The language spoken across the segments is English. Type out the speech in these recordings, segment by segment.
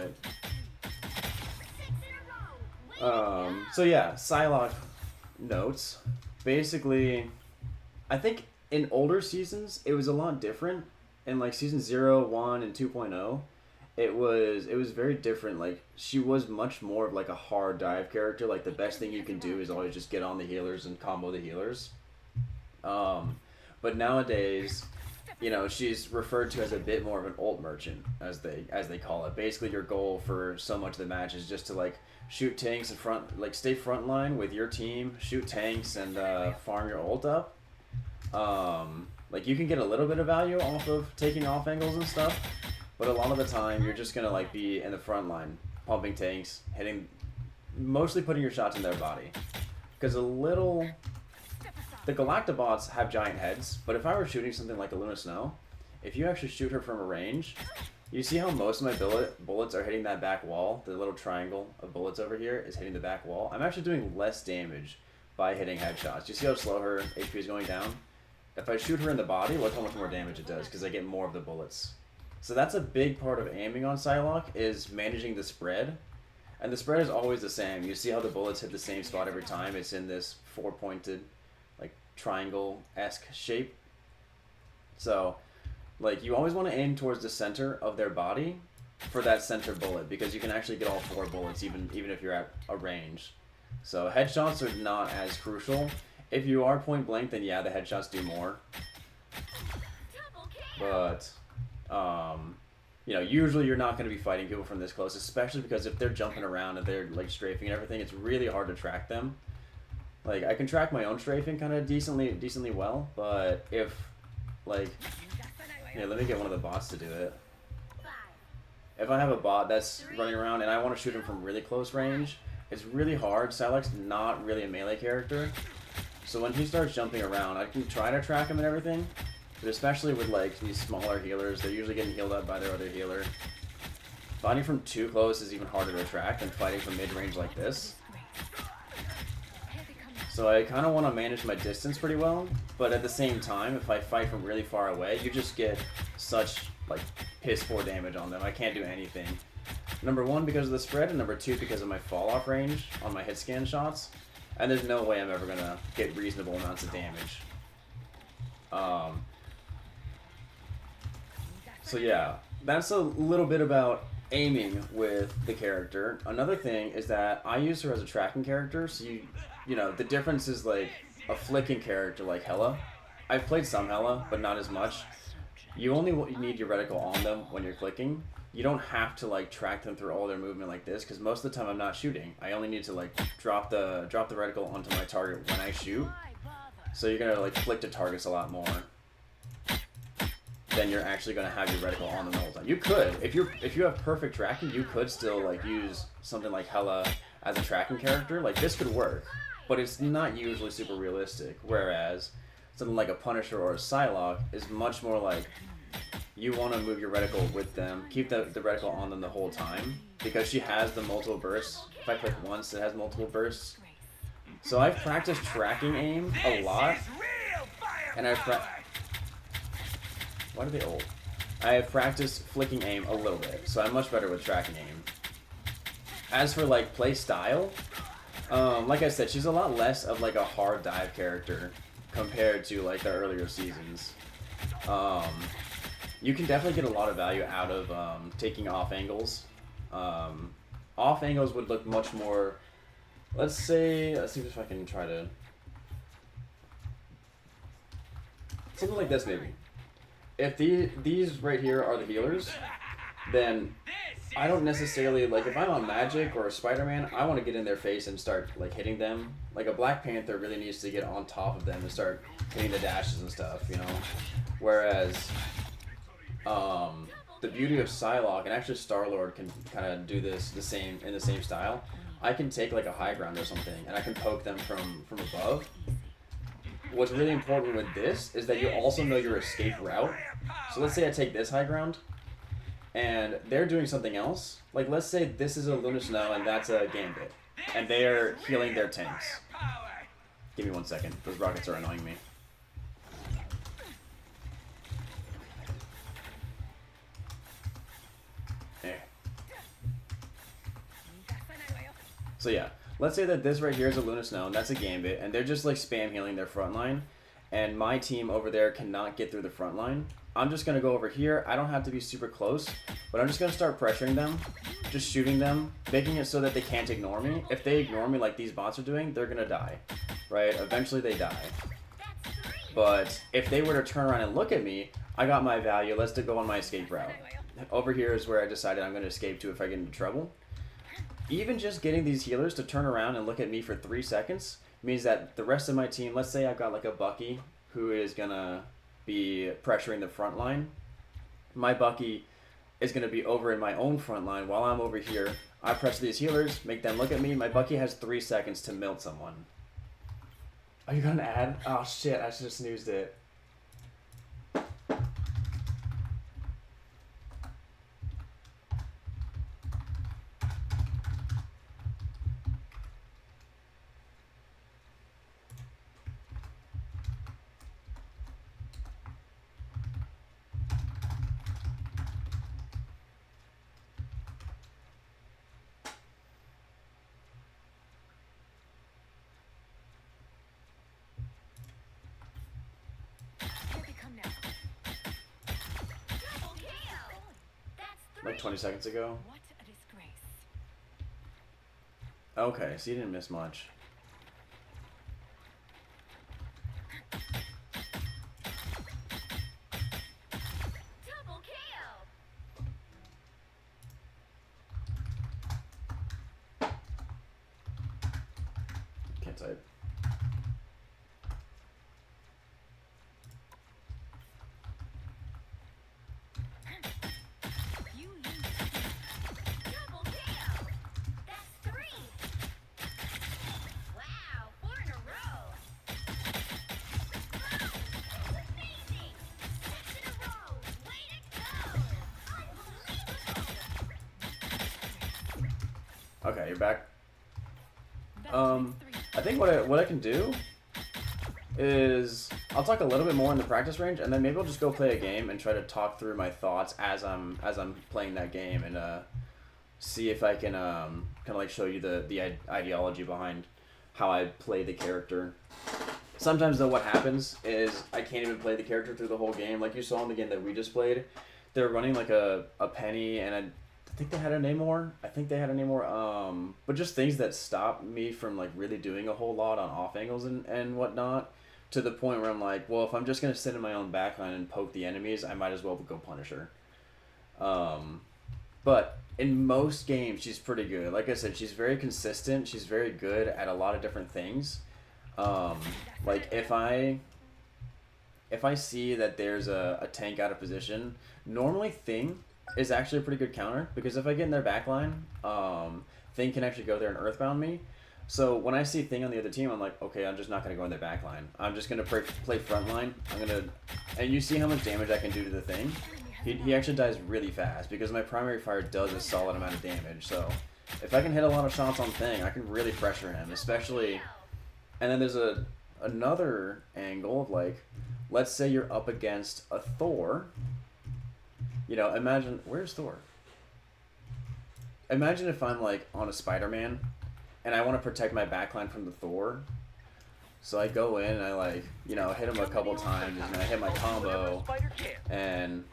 it. So yeah, Psylocke notes. Basically, I think in older seasons it was a lot different. In like season 0, 1, and 2.0, it was very different. Like she was much more of like a hard dive character. Like the best thing you can do is always just get on the healers and combo the healers. Um, but nowadays, she's referred to as a bit more of an ult merchant, as they call it. Basically, your goal for so much of the match is just to like shoot tanks in front, like stay front line with your team, shoot tanks, and farm your ult up. Like you can get a little bit of value off of taking off angles and stuff, but a lot of the time you're just gonna like be in the front line, pumping tanks, hitting, mostly putting your shots in their body, because the Galactobots have giant heads, but if I were shooting something like a Luna Snow, if you actually shoot her from a range, you see how most of my bullets are hitting that back wall? The little triangle of bullets over here is hitting the back wall. I'm actually doing less damage by hitting headshots. You see how slow her HP is going down? If I shoot her in the body, look how much more damage it does, because I get more of the bullets. So that's a big part of aiming on Psylocke, is managing the spread. And the spread is always the same. You see how the bullets hit the same spot every time. It's in this four-pointed, like, triangle-esque shape. So, like, you always want to aim towards the center of their body for that center bullet, because you can actually get all 4 bullets, even if you're at a range. So headshots are not as crucial. If you are point blank, then yeah, the headshots do more. But, usually you're not going to be fighting people from this close, especially because if they're jumping around and they're like strafing and everything, it's really hard to track them. Like, I can track my own strafing kind of decently well, but if, like, here, let me get one of the bots to do it. If I have a bot that's running around and I want to shoot him from really close range, it's really hard. Psylocke's not really a melee character. So when he starts jumping around, I can try to track him and everything, but especially with like these smaller healers, they're usually getting healed up by their other healer. Fighting from too close is even harder to track than fighting from mid-range like this. So I kind of want to manage my distance pretty well, but at the same time, if I fight from really far away, you just get such like piss poor damage on them. I can't do anything. Number 1, because of the spread, and number 2, because of my fall-off range on my hit scan shots. And there's no way I'm ever going to get reasonable amounts of damage. So yeah, that's a little bit about aiming with the character. Another thing is that I use her as a tracking character, so the difference is like a flicking character like Hela. I've played some Hela, but not as much. You only need your reticle on them when you're clicking. You don't have to like track them through all their movement like this, because most of the time I'm not shooting. I only need to like drop the reticle onto my target when I shoot. So you're gonna like flick to targets a lot more than you're actually gonna have your reticle on them the whole time. You could, if you have perfect tracking, you could still like use something like Hela as a tracking character. Like this could work, but it's not usually super realistic. Whereas something like a Punisher or a Psylocke is much more like, you want to move your reticle with them, keep the reticle on them the whole time, because she has the multiple bursts. If I click once, it has multiple bursts. So I've practiced tracking aim a lot, and why do they ult? I have practiced flicking aim a little bit, so I'm much better with tracking aim. As for like play style, like I said, she's a lot less of like a hard dive character compared to like the earlier seasons. You can definitely get a lot of value out of taking off angles. Off angles would look much more, let's see if I can try to, something like this maybe. If these right here are the healers, then I don't necessarily, like if I'm on Magic or Spider-Man, I want to get in their face and start like hitting them. Like a Black Panther really needs to get on top of them and start hitting the dashes and stuff, Whereas the beauty of Psylocke, and actually Star-Lord can kind of do this in the same style. I can take like a high ground or something, and I can poke them from above. What's really important with this is that you also know your escape route. So let's say I take this high ground, and they're doing something else. Like let's say this is a Luna Snow and that's a Gambit, and they are healing their tanks. Give me 1 second. Those rockets are annoying me. So yeah, let's say that this right here is a Luna Snow, and that's a Gambit, and they're just like spam healing their front line, and my team over there cannot get through the front line. I'm just going to go over here. I don't have to be super close, but I'm just going to start pressuring them, just shooting them, making it so that they can't ignore me. If they ignore me like these bots are doing, they're going to die, right? Eventually they die. But if they were to turn around and look at me, I got my value. Let's go on my escape route. Over here is where I decided I'm going to escape to if I get into trouble. Even just getting these healers to turn around and look at me for 3 seconds means that the rest of my team, let's say I've got like a Bucky who is going to be pressuring the front line. My Bucky is going to be over in my own front line while I'm over here. I pressure these healers, make them look at me. My Bucky has 3 seconds to melt someone. Are you going to add? Oh shit, I should have snoozed it. Like 20 seconds ago. What a disgrace. Okay, so you didn't miss much. Double kill. Can't type. Okay, you're back. I think what I can do is I'll talk a little bit more in the practice range, and then maybe I'll just go play a game and try to talk through my thoughts as I'm playing that game, and see if I can kind of like show you the ideology behind how I play the character. Sometimes though, what happens is I can't even play the character through the whole game. Like you saw in the game that we just played, they're running like a penny, and I think they had a Namor. But just things that stop me from like really doing a whole lot on off angles and whatnot, to the point where I'm like, well, if I'm just gonna sit in my own backline and poke the enemies, I might as well go Punisher. But in most games, she's pretty good. Like I said, she's very consistent. She's very good at a lot of different things. Like if I see that there's a tank out of position, normally Thing is actually a pretty good counter, because if I get in their backline, Thing can actually go there and earthbound me. So when I see Thing on the other team, I'm like, okay, I'm just not going to go in their backline. I'm just going to play frontline. And you see how much damage I can do to the Thing? He actually dies really fast, because my primary fire does a solid amount of damage. So if I can hit a lot of shots on Thing, I can really pressure him, especially... And then there's another angle of like, let's say you're up against a Thor. You know, imagine, where's Thor? Imagine if I'm like on a Spider-Man and I want to protect my backline from the Thor. So I go in and I like, you know, hit him a couple times and I hit my combo and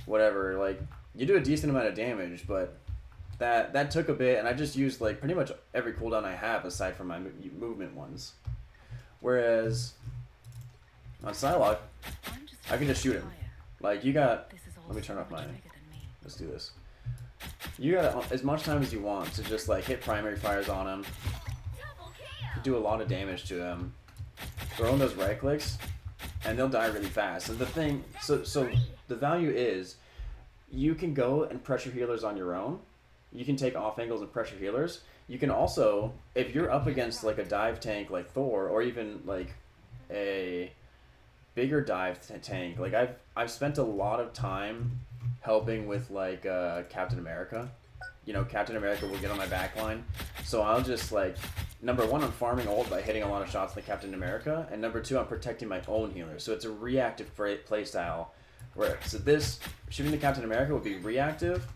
whatever. Like, you do a decent amount of damage, but that took a bit, and I just used like pretty much every cooldown I have aside from my movement ones. Whereas on Psylocke, I can just shoot him. Like, you got... Let me turn off my... Let's do this. You got as much time as you want to just like hit primary fires on him. Do a lot of damage to him. Throw in those right clicks, and they'll die really fast. And the thing... So the value is, you can go and pressure healers on your own. You can take off angles and pressure healers. You can also, if you're up against like a dive tank like Thor, or even like a bigger dive tank, like I've spent a lot of time helping with like Captain America. You know, Captain America will get on my backline, so I'll just like, number one, I'm farming ult by hitting a lot of shots like Captain America, and number two, I'm protecting my own healer. So it's a reactive play style. Where so this shooting the Captain America would be reactive.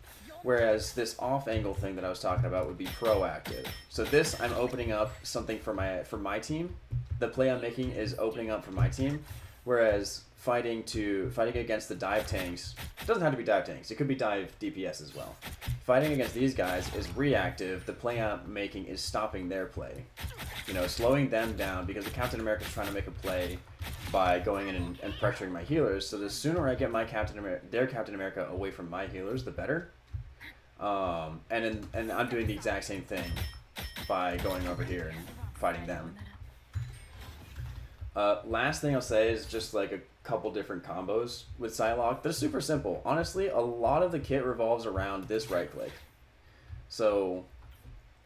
Whereas this off angle thing that I was talking about would be proactive. So this, I'm opening up something for my team. The play I'm making is opening up for my team. Whereas fighting against the dive tanks, it doesn't have to be dive tanks. It could be dive DPS as well. Fighting against these guys is reactive. The play I'm making is stopping their play. You know, slowing them down because the Captain America is trying to make a play by going in and pressuring my healers. So the sooner I get their Captain America away from my healers, the better. And I'm doing the exact same thing by going over here and fighting them. Last thing I'll say is just like a couple different combos with Psylocke. They're super simple. Honestly, a lot of the kit revolves around this right click. So,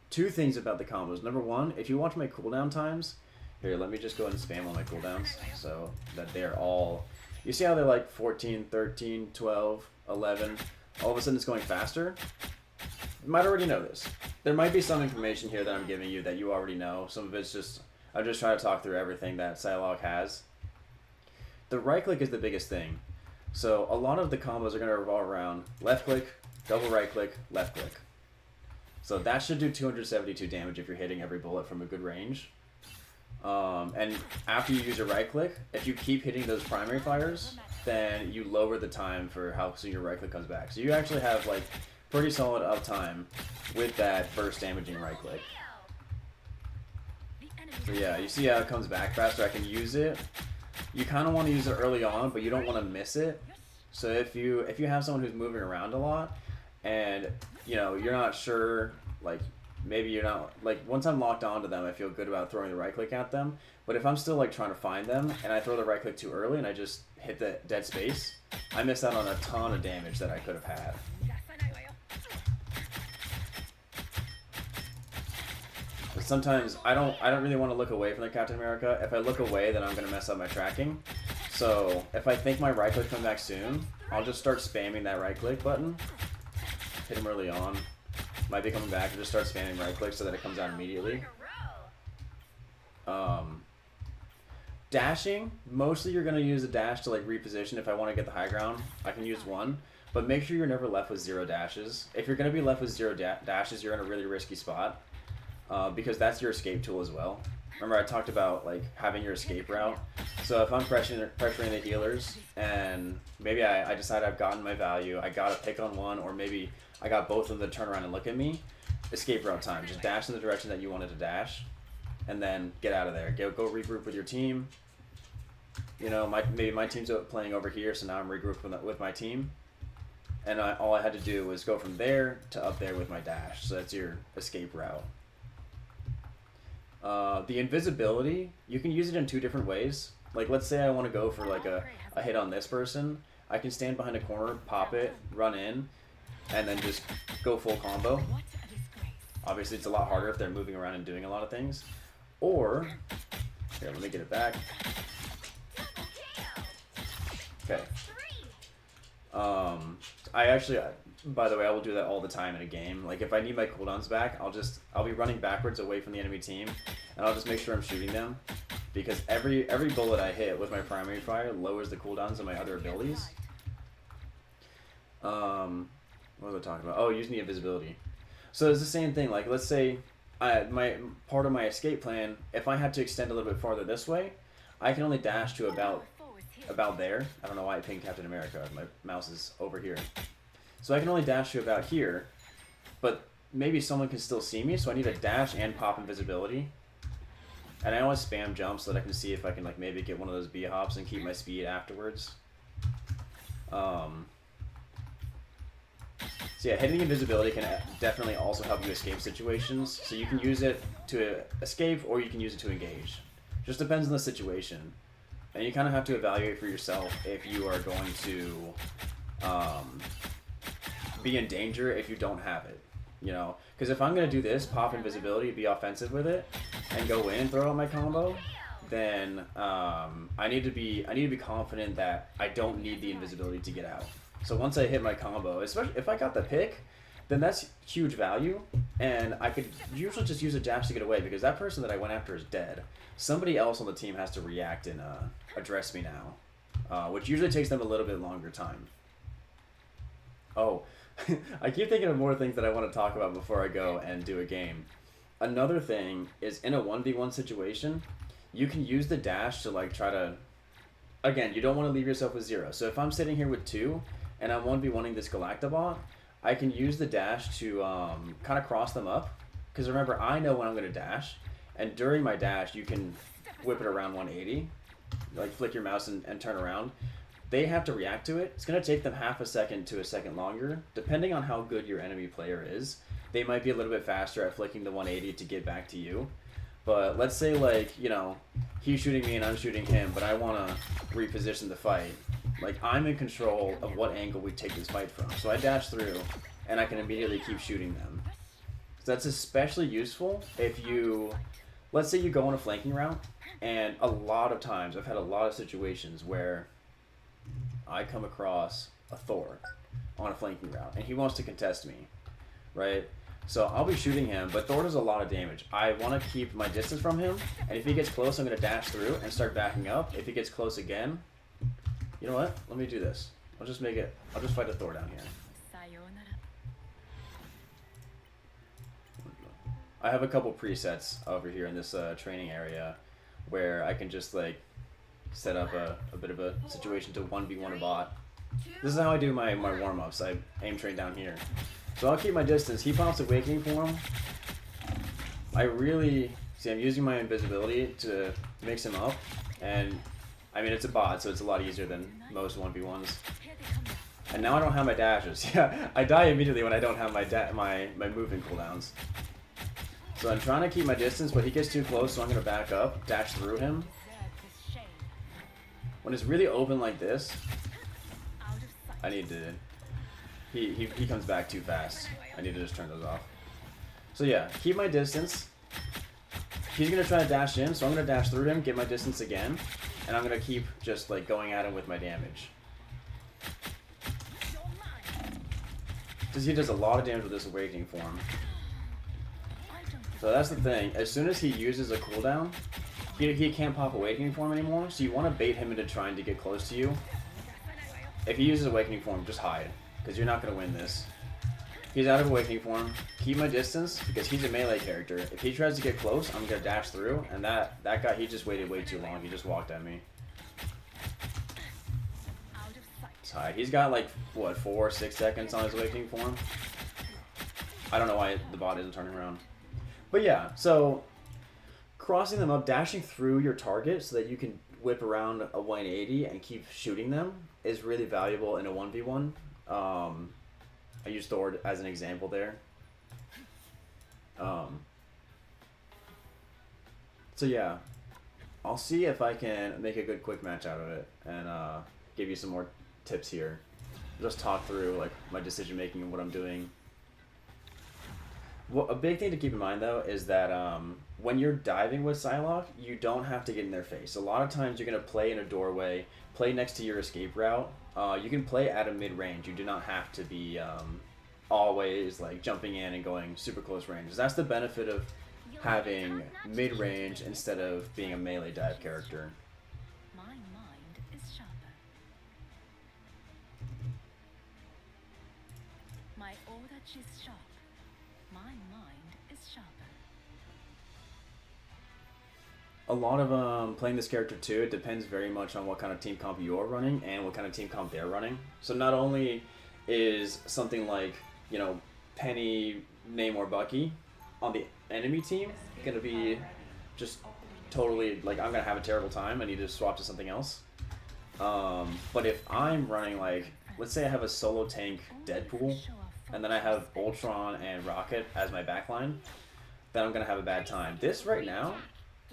two things about the combos. Number one, if you watch my cooldown times, here, let me just go ahead and spam all my cooldowns so that they're all... You see how they're like 14, 13, 12, 11? All of a sudden it's going faster? You might already know this. There might be some information here that I'm giving you that you already know. Some of it's just... I'm just trying to talk through everything that Psylocke has. The right click is the biggest thing. So a lot of the combos are going to revolve around left click, double right click, left click. So that should do 272 damage if you're hitting every bullet from a good range. And after you use your right click, if you keep hitting those primary fires, then you lower the time for how soon your right click comes back. So you actually have like pretty solid uptime with that burst damaging right click. So yeah, you see how it comes back faster. I can use it. You kind of want to use it early on, but you don't want to miss it. So if you have someone who's moving around a lot, and you know you're not sure, like maybe you're not like once I'm locked onto them, I feel good about throwing the right click at them. But if I'm still like trying to find them and I throw the right click too early and I just hit the dead space, I miss out on a ton of damage that I could have had. But sometimes I don't really want to look away from the Captain America. If I look away, then I'm gonna mess up my tracking. So if I think my right click comes back soon, I'll just start spamming that right click button. Hit him early on. Might be coming back and just start spamming right click so that it comes out immediately. Dashing, mostly you're going to use a dash to like reposition if I want to get the high ground. I can use one, but make sure you're never left with 0 dashes. If you're going to be left with 0 dashes, you're in a really risky spot because that's your escape tool as well. Remember I talked about like having your escape route. So if I'm pressuring the healers and maybe I decide I've gotten my value, I got to pick on one, or maybe I got both of them to turn around and look at me, escape route time. Just dash in the direction that you wanted to dash and then get out of there. Go regroup with your team. You know, maybe my team's playing over here, so now I'm regrouping with my team. And all I had to do was go from there to up there with my dash. So that's your escape route. The invisibility, you can use it in 2 different ways. Like, let's say I want to go for like a hit on this person. I can stand behind a corner, pop it, run in, and then just go full combo. Obviously, it's a lot harder if they're moving around and doing a lot of things. Or, here, let me get it back. Okay. By the way, I will do that all the time in a game. Like if I need my cooldowns back, I'll be running backwards away from the enemy team, and I'll just make sure I'm shooting them, because every bullet I hit with my primary fire lowers the cooldowns of my other abilities. What was I talking about? Oh, using the invisibility. So it's the same thing. Like let's say my part of my escape plan, if I had to extend a little bit farther this way, I can only dash to about there. I don't know why I pinged Captain America. My mouse is over here. So I can only dash to about here, but maybe someone can still see me, so I need a dash and pop invisibility. And I always spam jump so that I can see if I can like maybe get one of those B hops and keep my speed afterwards. So yeah, hitting invisibility can definitely also help you escape situations. So you can use it to escape or you can use it to engage. Just depends on the situation. And you kind of have to evaluate for yourself if you are going to be in danger if you don't have it, you know? Because if I'm going to do this, pop invisibility, be offensive with it, and go in and throw out my combo, then I need to be confident that I don't need the invisibility to get out. So once I hit my combo, especially if I got the pick, then that's huge value, and I could usually just use a dash to get away because that person that I went after is dead. Somebody else on the team has to react and address me now, which usually takes them a little bit longer time. Oh, I keep thinking of more things that I want to talk about before I go and do a game. Another thing is in a 1v1 situation, you can use the dash to like try to. Again, you don't want to leave yourself with 0. So if I'm sitting here with 2 and I'm 1v1ing this Galactabot, I can use the dash to kind of cross them up. Because remember, I know when I'm going to dash. And during my dash, you can whip it around 180. Like flick your mouse and turn around. They have to react to it. It's going to take them half a second to a second longer. Depending on how good your enemy player is, they might be a little bit faster at flicking the 180 to get back to you. But let's say, like, you know, he's shooting me and I'm shooting him, but I want to reposition the fight. Like, I'm in control of what angle we take this fight from. So I dash through, and I can immediately keep shooting them. So that's especially useful if you, let's say you go on a flanking route, and a lot of times, I've had a lot of situations where I come across a Thor on a flanking route, and he wants to contest me, right? So I'll be shooting him, but Thor does a lot of damage. I want to keep my distance from him, and if he gets close, I'm going to dash through and start backing up. If he gets close again, you know what? Let me do this. I'll just fight a Thor down here. I have a couple presets over here in this training area where I can just like set up a bit of a situation to 1v1 a bot. This is how I do my warm-ups. I aim train down here. So I'll keep my distance. He pops Awakening Form. I really... See, I'm using my invisibility to mix him up. And, I mean, it's a bot, so it's a lot easier than most 1v1s. And now I don't have my dashes. Yeah, I die immediately when I don't have my movement cooldowns. So I'm trying to keep my distance, but he gets too close, so I'm going to back up, dash through him. When it's really open like this, I need to... He comes back too fast. I need to just turn those off. So yeah, keep my distance. He's going to try to dash in, so I'm going to dash through him, get my distance again, and I'm going to keep just like going at him with my damage. Because he does a lot of damage with this Awakening Form. So that's the thing. As soon as he uses a cooldown, he can't pop Awakening Form anymore, so you want to bait him into trying to get close to you. If he uses Awakening Form, just hide. Because you're not going to win this. He's out of Awakening Form. Keep my distance, because he's a melee character. If he tries to get close, I'm going to dash through. And that guy, he just waited way too long. He just walked at me. It's high. He's got like, what, 4 or 6 seconds on his Awakening Form? I don't know why the bot isn't turning around. But yeah, so crossing them up, dashing through your target so that you can whip around a 180 and keep shooting them is really valuable in a 1v1. I used Thor as an example there. So yeah, I'll see if I can make a good quick match out of it and give you some more tips here. Just talk through like my decision making and what I'm doing. Well, a big thing to keep in mind though is that when you're diving with Psylocke, you don't have to get in their face. A lot of times you're going to play in a doorway, play next to your escape route. You can play at a mid-range. You do not have to be always like jumping in and going super close range. That's the benefit of having mid-range instead of being a melee dive character. My mind is sharper. My order is sharp. My mind is sharper. A lot of playing this character too, it depends very much on what kind of team comp you're running and what kind of team comp they're running. So not only is something like, you know, Penny, Namor, Bucky on the enemy team going to be just totally, like, I'm going to have a terrible time. I need to swap to something else. But if I'm running, like, let's say I have a solo tank Deadpool, and then I have Ultron and Rocket as my backline, then I'm going to have a bad time. This right now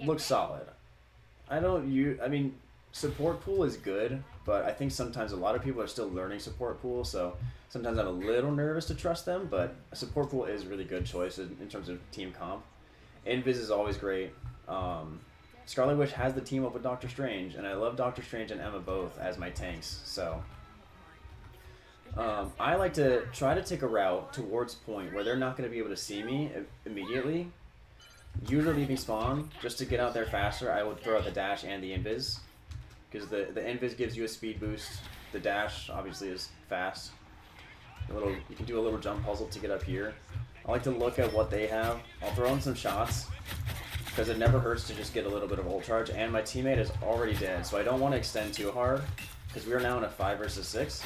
looks solid. I mean, support pool is good, but I think sometimes a lot of people are still learning support pool, so sometimes I'm a little nervous to trust them, but a support pool is a really good choice in terms of team comp. Invis is always great. Scarlet Witch has the team up with Doctor Strange, and I love Doctor Strange and Emma both as my tanks, so I like to try to take a route towards point where they're not going to be able to see me immediately. Usually leaving spawn, just to get out there faster, I would throw out the dash and the invis. Because the invis gives you a speed boost. The dash, obviously, is fast. You can do a little jump puzzle to get up here. I like to look at what they have. I'll throw in some shots because it never hurts to just get a little bit of ult charge. And my teammate is already dead, so I don't want to extend too hard because we are now in a 5 versus 6.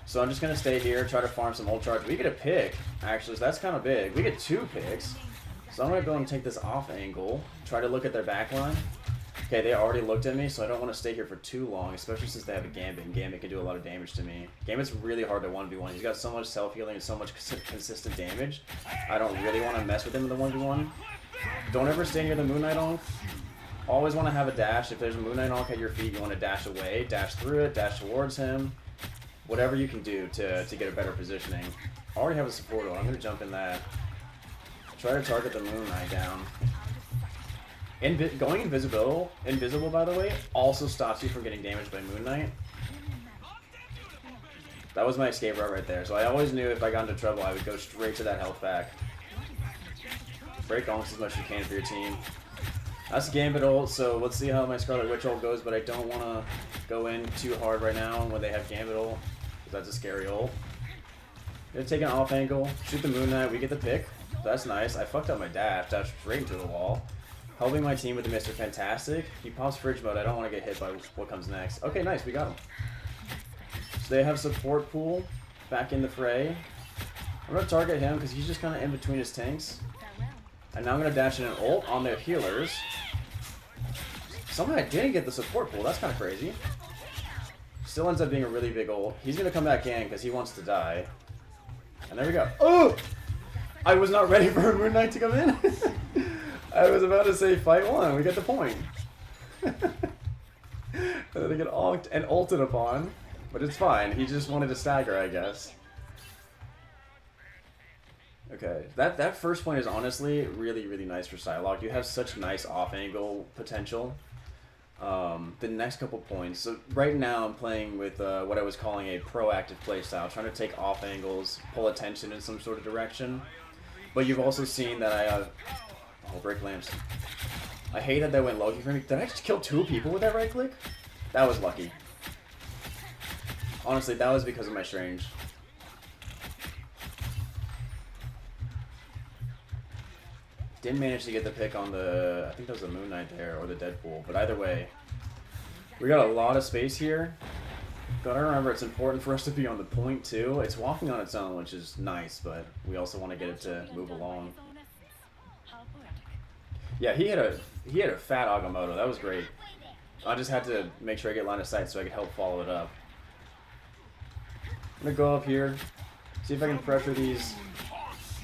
So I'm just gonna stay here, try to farm some ult charge. We get a pick, actually, so that's kind of big. We get 2 picks. So I'm gonna go and take this off angle, try to look at their backline. Okay, they already looked at me, so I don't want to stay here for too long, especially since they have a Gambit, and Gambit can do a lot of damage to me. Gambit's really hard to 1v1. He's got so much self-healing and so much consistent damage. I don't really want to mess with him in the 1v1. Don't ever stay near the Moon Knight Onk. Always want to have a dash. If there's a Moon Knight Onk at your feet, you want to dash away, dash through it, dash towards him. Whatever you can do to get a better positioning. I already have a support ult. I'm going to jump in that. Try to target the Moon Knight down. Going invisible, by the way, also stops you from getting damaged by Moon Knight. That was my escape route right there. So I always knew if I got into trouble, I would go straight to that health pack. Break almost as much as you can for your team. That's Gambit ult, so let's see how my Scarlet Witch ult goes, but I don't want to go in too hard right now when they have Gambit ult, because that's a scary ult. Gonna take an off angle, shoot the Moon Knight, we get the pick. That's nice. I fucked up my dash, dashed straight into the wall. Helping my team with the Mr. Fantastic. He pops fridge mode. I don't want to get hit by what comes next. Okay, nice. We got him. So they have support pool back in the fray. I'm going to target him because he's just kind of in between his tanks. And now I'm going to dash in an ult on their healers. Somehow I didn't get the support pool. That's kind of crazy. Still ends up being a really big ult. He's going to come back in because he wants to die. And there we go. Oh! I was not ready for a Moon Knight to come in. I was about to say fight 1. We get the point. They get onked and ulted upon. But it's fine. He just wanted to stagger, I guess. Okay. That first point is honestly really, really nice for Psylocke. You have such nice off-angle potential. The next couple points. So right now I'm playing with what I was calling a proactive playstyle. Trying to take off angles, pull attention in some sort of direction. But you've also seen that I have... Oh, break lamps. I hate that went Loki for me. Did I just kill 2 people with that right click? That was lucky. Honestly, that was because of my strange. Didn't manage to get the pick on the... I think that was the Moon Knight there, or the Deadpool. But either way, we got a lot of space here. Gotta remember, it's important for us to be on the point, too. It's walking on its own, which is nice, but we also want to get it to move along. Yeah, he had a fat Agamotto. That was great. I just had to make sure I get line of sight so I could help follow it up. I'm gonna go up here, see if I can pressure these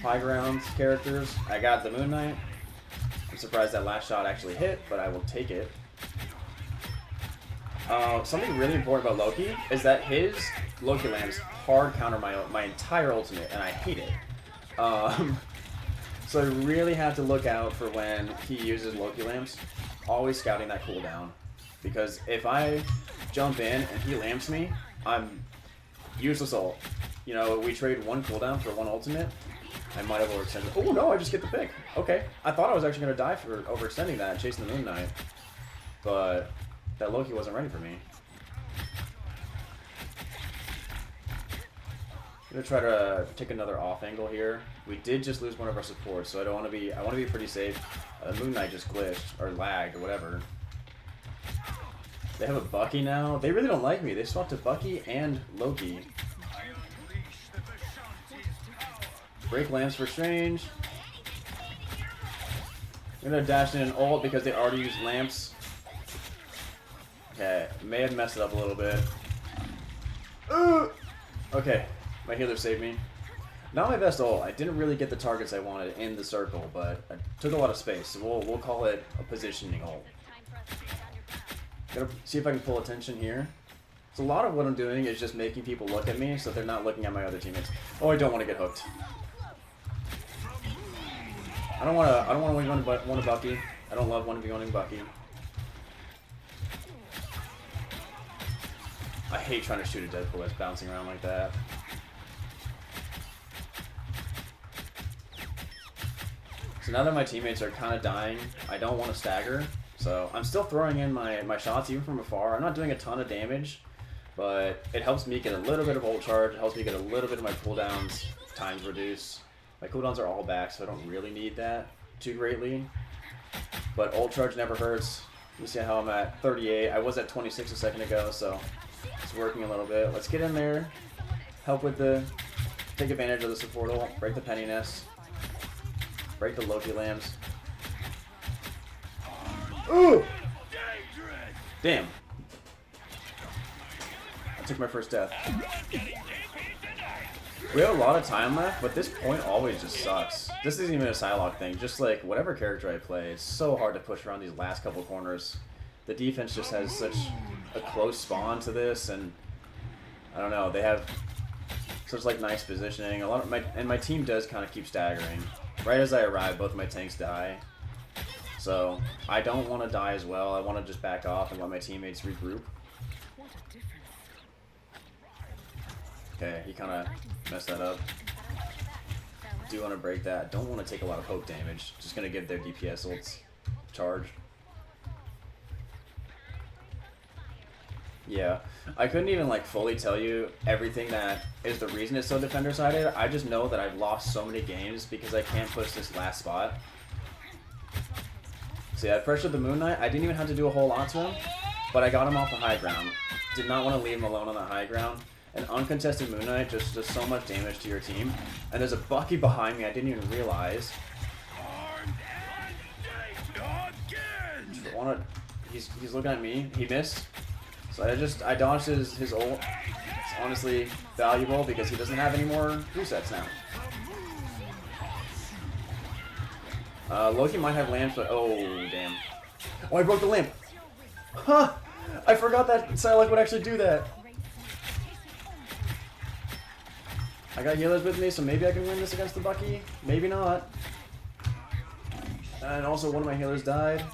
high ground characters. I got the Moon Knight. I'm surprised that last shot actually hit, but I will take it. Something really important about Loki is that his Loki lamps hard counter my entire ultimate, and I hate it. So I really have to look out for when he uses Loki lamps, always scouting that cooldown. Because if I jump in and he lamps me, I'm useless ult. You know, we trade 1 cooldown for 1 ultimate. I might have overextended. Oh no, I just get the pick. Okay. I thought I was actually going to die for overextending that and chasing the Moon Knight. But that Loki wasn't ready for me. I'm gonna try to take another off angle here. We did just lose one of our supports, so I want to be pretty safe. Moon Knight just glitched or lagged or whatever. They have a Bucky now. They really don't like me. They swapped to Bucky and Loki. Break lamps for Strange. I'm gonna dash in an ult because they already used lamps. Okay, may have messed it up a little bit. Okay, my healer saved me. Not my best ult. I didn't really get the targets I wanted in the circle, but I took a lot of space. So we'll call it a positioning ult. Gonna see if I can pull attention here. So a lot of what I'm doing is just making people look at me so they're not looking at my other teammates. Oh, I don't want to get hooked. I don't want to 1v1 Bucky. I don't love 1v1ing Bucky. I hate trying to shoot a Deadpool that's bouncing around like that. So now that my teammates are kind of dying, I don't want to stagger. So I'm still throwing in my shots even from afar. I'm not doing a ton of damage. But it helps me get a little bit of ult charge. It helps me get a little bit of my cooldowns times reduce. My cooldowns are all back, so I don't really need that too greatly. But ult charge never hurts. You see how I'm at 38. I was at 26 a second ago, so it's working a little bit. Let's get in there. Help with the... Take advantage of the support ult. Break the Penny Nest. Break the Loki Lambs. Ooh! Damn. I took my first death. We have a lot of time left, but this point always just sucks. This isn't even a Psylocke thing. Just like whatever character I play, it's so hard to push around these last couple corners. The defense just has such a close spawn to this, and I don't know. They have such like nice positioning. A lot of my team does kind of keep staggering. Right as I arrive, both my tanks die. So I don't want to die as well. I want to just back off and let my teammates regroup. Okay, he kind of messed that up. Do want to break that. Don't want to take a lot of poke damage. Just going to give their DPS ults charge. Yeah, I couldn't even like fully tell you everything that is the reason it's so defender-sided. I just know that I've lost so many games because I can't push this last spot. See, I pressured the Moon Knight. I didn't even have to do a whole lot to him, but I got him off the high ground. Did not want to leave him alone on the high ground. An uncontested Moon Knight just does so much damage to your team. And there's a Bucky behind me I didn't even realize. He's looking at me. He missed. So I dodged his ult. It's honestly valuable because he doesn't have any more resets now. Loki might have lamps, but oh damn. Oh, I broke the lamp. Huh! I forgot that Psylocke would actually do that. I got healers with me, so maybe I can win this against the Bucky. Maybe not. And also one of my healers died.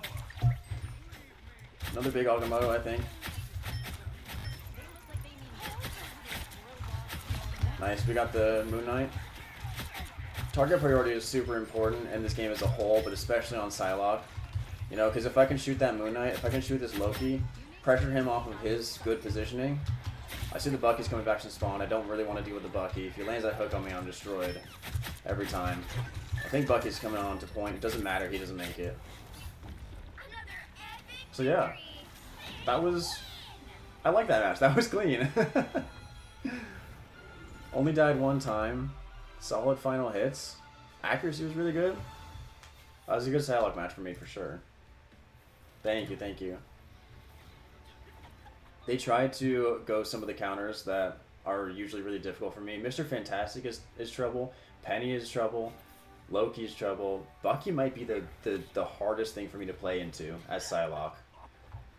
Another big Agamotto, I think. Nice, we got the Moon Knight. Target priority is super important in this game as a whole, but especially on Psylocke. You know, because if I can shoot that Moon Knight, if I can shoot this Loki, pressure him off of his good positioning. I see the Bucky's coming back to spawn. I don't really want to deal with the Bucky. If he lands that hook on me, I'm destroyed. Every time. I think Bucky's coming on to point. It doesn't matter. He doesn't make it. So yeah. That was... I like that match. That was clean. Only died one time. Solid final hits. Accuracy was really good. That was a good Psylocke match for me, for sure. Thank you, thank you. They tried to go some of the counters that are usually really difficult for me. Mr. Fantastic is trouble. Penny is trouble. Loki's trouble. Bucky might be the hardest thing for me to play into as Psylocke.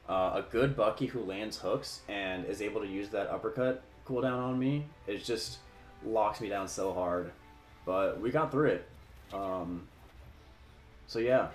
A good Bucky who lands hooks and is able to use that uppercut cooldown on me, it just locks me down so hard. But we got through it. So yeah.